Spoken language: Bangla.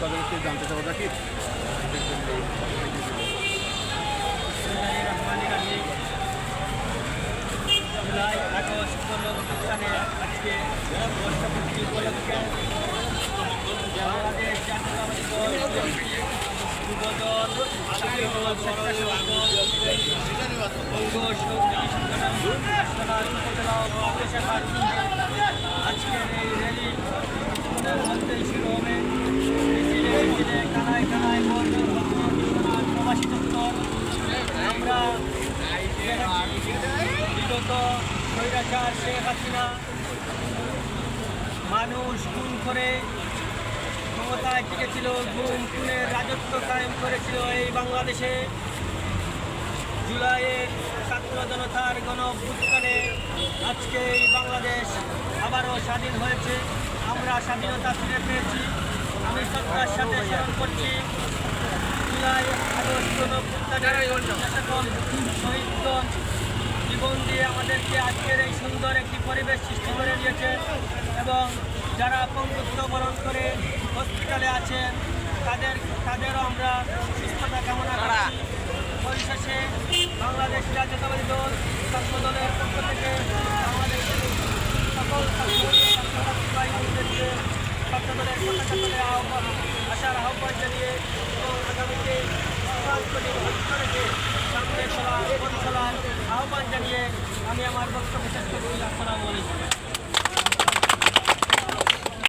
তাদেরকে জানতে চাবো নাকি জুলাই আগস্ট গণঅভ্যুত্থানে আজকে বর্ষপূর্তি উপলক্ষে বাংলাদেশ জাতীয়তাবাদী দল যুবদল ছাত্রদল স্বেচ্ছাসেবক দল অঙ্গ সহযোগী সংগঠন ন্যাশনাল উপজেলা ও পৌর শাখার আজকের এই র্যালি মধ্যে শুরু হবে মিছিলে মিছিলে কানায় কানায় প্রবাসী দপ্তর আমরা বিগত স্বৈরাচার শেখ হাসিনা মানুষ খুন করে ক্ষমতায় টিকেছিল, গুম খুনের রাজত্ব কায়েম করেছিল এই বাংলাদেশে। জুলাইয়ের ছাত্র জনতার গণঅভ্যুত্থানে আজকে এই বাংলাদেশ আবারও স্বাধীন হয়েছে, আমরা স্বাধীনতা ফিরে পেয়েছি। আমি শ্রদ্ধার সাথে স্মরণ করছি জুলাই আগস্ট গণঅভ্যুত্থানের সকল শহীদগণ জীবন দিয়ে আমাদেরকে আজকের এই সুন্দর একটি পরিবেশ সৃষ্টি করে দিয়েছে এবং যারা পঙ্গুত্ব বরণ করে হসপিটালে আছেন তাদেরও আমরা সুস্থতা কামনা করছি। পরিশেষে বাংলাদেশ জাতীয়তাবাদী দল ছাত্র দলের পক্ষ থেকে বাংলাদেশের সকল ছাত্রদেরকে ছাত্র দলের পতাকা তলে আসার আহ্বান জানিয়ে এবং আগামীতে সামনে চলার আহ্বান জানিয়ে আমি আমার বক্তব্য